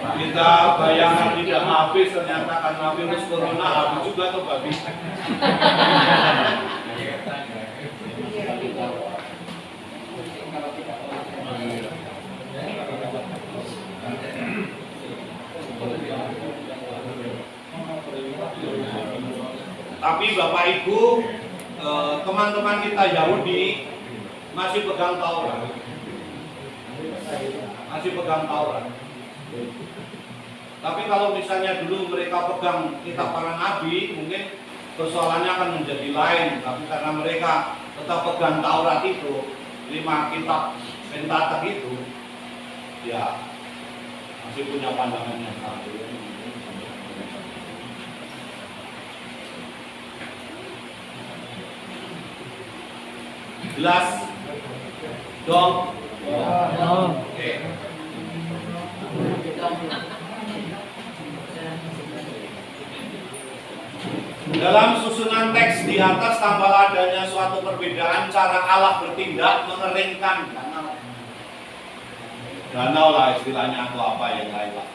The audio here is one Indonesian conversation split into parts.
Kita bayangkan tidak habis, ternyata karena virus corona habis juga tuh babi. Tapi Bapak Ibu, teman-teman kita Yahudi masih pegang Taurat. Masih pegang Taurat. Tapi kalau misalnya dulu mereka pegang kitab para nabi, mungkin persoalannya akan menjadi lain. Tapi karena mereka tetap pegang Taurat itu, 5 kitab Pentatek itu, ya masih punya pandangan yang satu. Jelas? Dong? Oke. Dalam susunan teks di atas tambah adanya suatu perbedaan cara Allah bertindak mengeringkan danau. Danau lah istilahnya atau apa yang lain lah.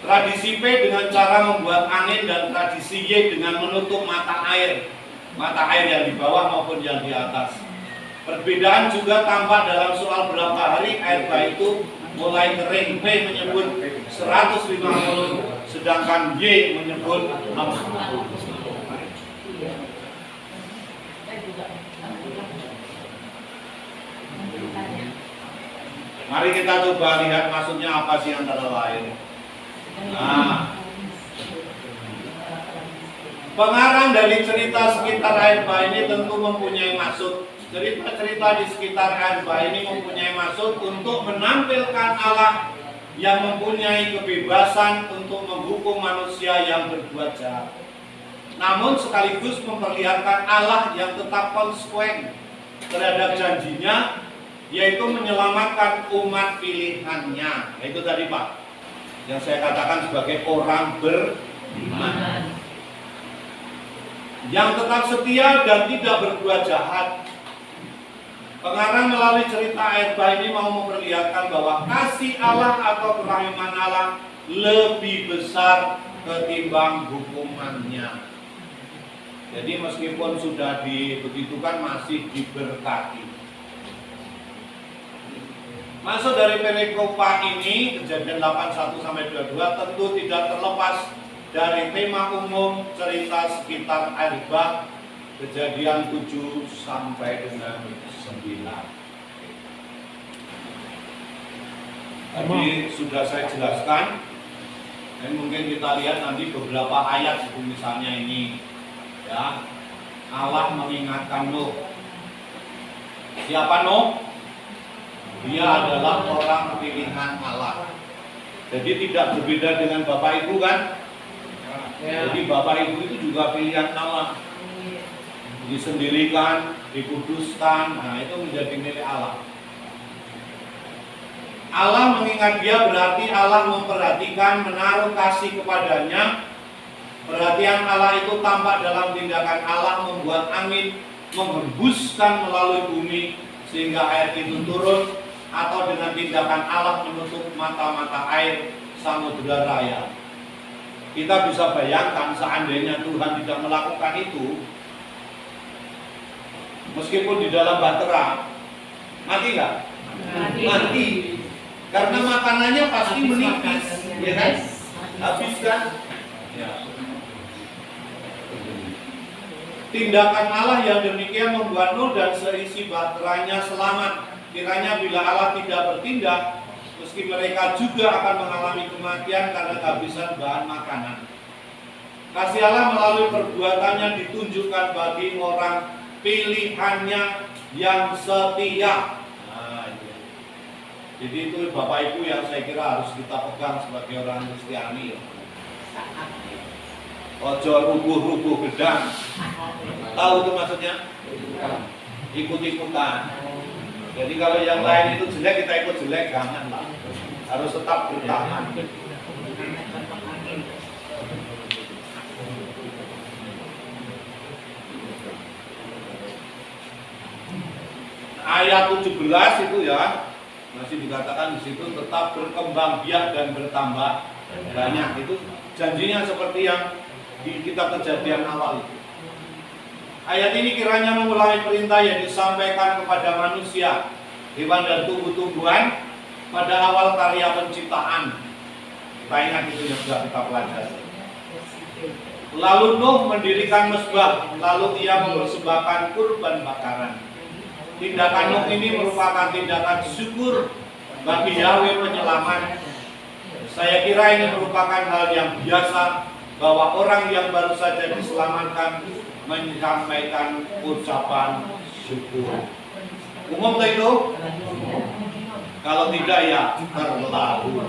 Tradisi P dengan cara membuat angin dan tradisi Y dengan menutup mata air yang di bawah maupun yang di atas. Perbedaan juga tampak dalam soal berapa hari air bah itu mulai kering. P menyebut 150, sedangkan Y menyebut 60. Mari kita coba lihat maksudnya apa sih antara lain. Nah, pengarang dari cerita sekitar air bah ini tentu mempunyai maksud. Cerita-cerita di sekitar air bah ini mempunyai maksud untuk menampilkan Allah yang mempunyai kebebasan untuk menghukum manusia yang berbuat jahat. Namun sekaligus memperlihatkan Allah yang tetap konsekuen terhadap janjinya, yaitu menyelamatkan umat pilihannya. Itu tadi Pak, yang saya katakan sebagai orang beriman, yang tetap setia dan tidak berbuat jahat. Pengarang melalui cerita air bah ini mau memperlihatkan bahwa kasih Allah atau kerahiman Allah lebih besar ketimbang hukumannya. Jadi meskipun sudah dibegitukan masih diberkati. Maksud dari perikopa ini, Kejadian 81-22 tentu tidak terlepas dari tema umum cerita sekitar air bah, Kejadian 7 sampai dengan 9. Tadi sudah saya jelaskan, dan mungkin kita lihat nanti beberapa ayat, misalnya ini, ya, Allah mengingatkan Nuh. Siapa Nuh? Dia adalah orang pilihan Allah. Jadi tidak berbeda dengan Bapak Ibu kan? Jadi Bapak Ibu itu juga pilihan Allah. Disendirikan, dikuduskan, nah itu menjadi milik Allah. Allah mengingat dia berarti Allah memperhatikan, menaruh kasih kepadanya. Perhatian Allah itu tampak dalam tindakan Allah membuat angin menghembuskan melalui bumi sehingga air itu turun, atau dengan tindakan Allah menutup mata-mata air samudera raya. Kita bisa bayangkan seandainya Tuhan tidak melakukan itu, meskipun di dalam bahtera, mati nggak? Mati. Karena makanannya pasti menipis, ya kan? Habis kan? Ya. Tindakan Allah yang demikian membuat Nuh dan seisi bahteranya selamat. Kiranya bila Allah tidak bertindak, meski mereka juga akan mengalami kematian karena kehabisan bahan makanan. Kasih Allah melalui perbuatannya ditunjukkan bagi orang pilihannya yang setia. Nah, jadi itu Bapak Ibu yang saya kira harus kita pegang sebagai orang Kristiani. Ojo rubuh-rubuh gedang. Tahu itu maksudnya? Ikut-ikutan. Jadi kalau yang lain itu jelek, kita ikut jelek, jangan lah. Harus tetap bertahan. Ayat 17 itu ya, masih dikatakan di situ tetap berkembang biak dan bertambah. banyak. Itu janjinya seperti yang di kitab Kejadian awal itu. Ayat ini kiranya mengulangi perintah yang disampaikan kepada manusia, hewan dan tumbuh-tumbuhan pada awal karya penciptaan. Kita ingat itu yang sudah kita pelajari. Lalu Nuh mendirikan mezbah, lalu ia mempersembahkan kurban bakaran. Tindakan Nuh ini merupakan tindakan syukur bagi Yahweh penyelamat. Saya kira ini merupakan hal yang biasa bahwa orang yang baru saja diselamatkan menyampaikan ucapan syukur. Umum tak itu? Kalau tidak ya terlalu.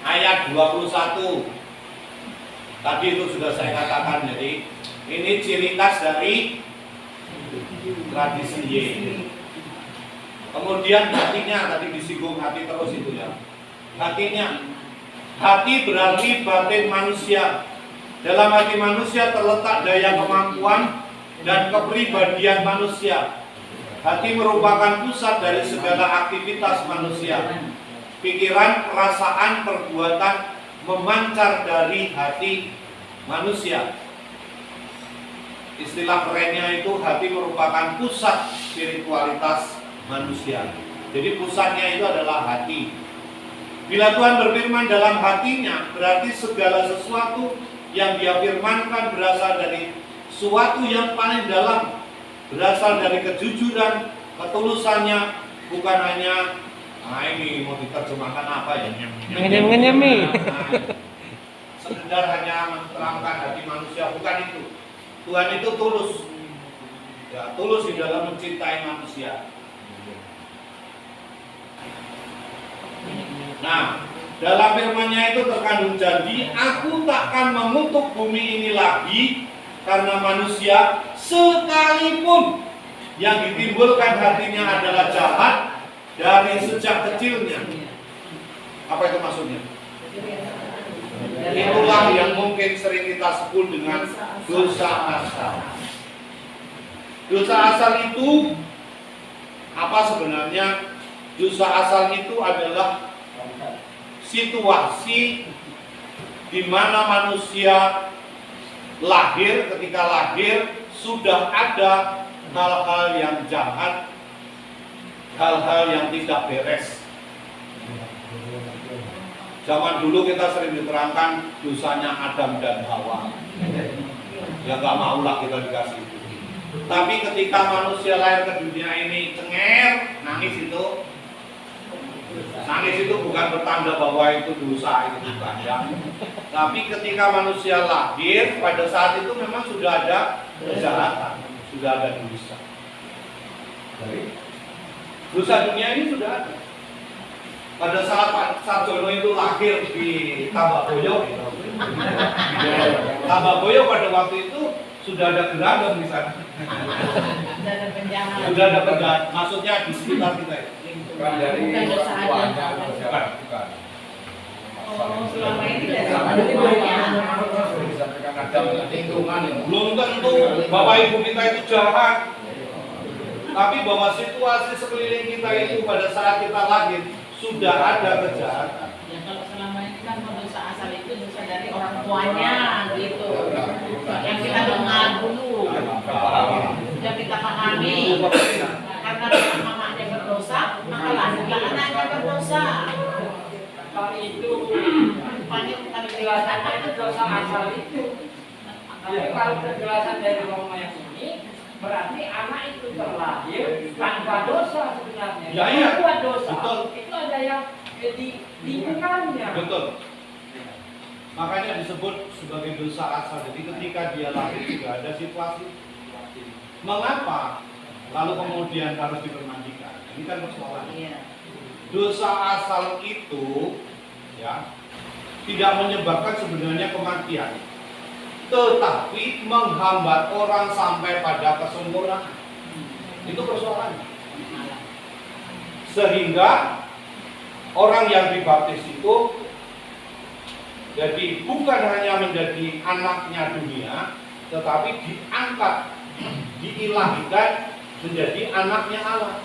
Ayat 21. Tadi itu sudah saya katakan, jadi ini ciri khas dari tradisi Y. Kemudian hatinya, tadi disinggung hati terus itu ya. Hatinya, hati berarti batin manusia. Dalam hati manusia terletak daya kemampuan dan kepribadian manusia. Hati merupakan pusat dari segala aktivitas manusia. Pikiran, perasaan, perbuatan memancar dari hati manusia. Istilah kerennya itu hati merupakan pusat spiritualitas manusia. Jadi pusatnya itu adalah hati. Bila Tuhan berfirman dalam hatinya, berarti segala sesuatu yang Dia firmankan berasal dari suatu yang paling dalam, berasal dari kejujuran, ketulusannya, bukan hanya ini mau diterjemahkan apa ya? Nyemi. Sekedar hanya menerangkan hati manusia, bukan itu. Tuhan itu tulus, ya, tulus di dalam mencintai manusia. Nah, dalam firman-Nya itu terkandung janji, aku takkan mengutuk bumi ini lagi karena manusia sekalipun yang ditimbulkan hatinya adalah jahat dari sejak kecilnya. Apa itu maksudnya? Itulah yang mungkin sering kita sebut dengan dosa asal. Dosa asal itu apa sebenarnya? Dosa asal itu adalah situasi di mana manusia lahir, ketika lahir sudah ada hal-hal yang jahat, hal-hal yang tidak beres. Zaman dulu kita sering diterangkan dosanya Adam dan Hawa. Ya gak maulah kita dikasih itu. Tapi ketika manusia lahir ke dunia ini cenger, nangis itu bukan bertanda bahwa itu dosa, itu bukan ya. Tapi ketika manusia lahir, pada saat itu memang sudah ada kejahatan, sudah ada dosa. Dosa dunia ini sudah ada. Pada saat Pak Sarjono itu lahir di Tambaboyo, Tambaboyo pada waktu itu sudah ada gerabah di sana. Sudah ada penjahat, maksudnya di sekitar kita ya. Bukan dari bukan. Selama ini belum tentu Bapak Ibu kita itu jahat, tapi bahwa situasi sekeliling kita itu pada saat kita lahir sudah ada kejahatan. Ya kalau selama ini kan dosa asal itu dosa dari orang tuanya gitu. Yang kita dengar dulu, sudah kita pahami. Karena mamanya berdosa, maka lahirlah anaknya berdosa. Kalau itu penjelasannya itu dosa asal itu. Tapi kalau penjelasan dari Roma yang ini berarti anak itu terlahir tanpa dosa sebenarnya. Ya, iya. Buat dosa. Betul. Itu ada yang di lingkungannya. Betul. Makanya disebut sebagai dosa asal. Jadi ketika dia lahir juga ada situasi. Mengapa lalu kemudian harus dipermandikan? Ini kan persoalannya. Iya. Dosa asal itu ya tidak menyebabkan sebenarnya kematian, tetapi menghambat orang sampai pada kesempurnaan. Itu persoalannya. Sehingga orang yang dibaptis itu jadi bukan hanya menjadi anaknya dunia, tetapi diangkat, diilahkan menjadi anaknya Allah.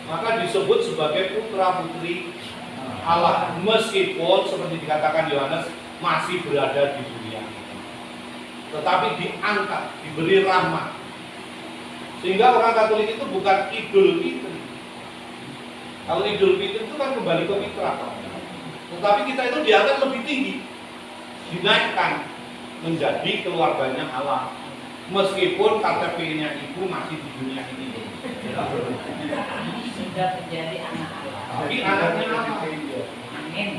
Maka disebut sebagai putra putri Allah, meskipun seperti dikatakan Yohanes masih berada di dunia, tetapi diangkat, diberi rahmat. Sehingga orang Katolik itu bukan Idul Fitri. Kalau Idul Fitri itu kan kembali ke fitrah, tetapi kita itu diangkat lebih tinggi, dinaikkan menjadi keluarganya Allah, meskipun KTP-nya ibu masih di dunia ini. Sudah menjadi anak Allah. Tapi anaknya Allah. Amin.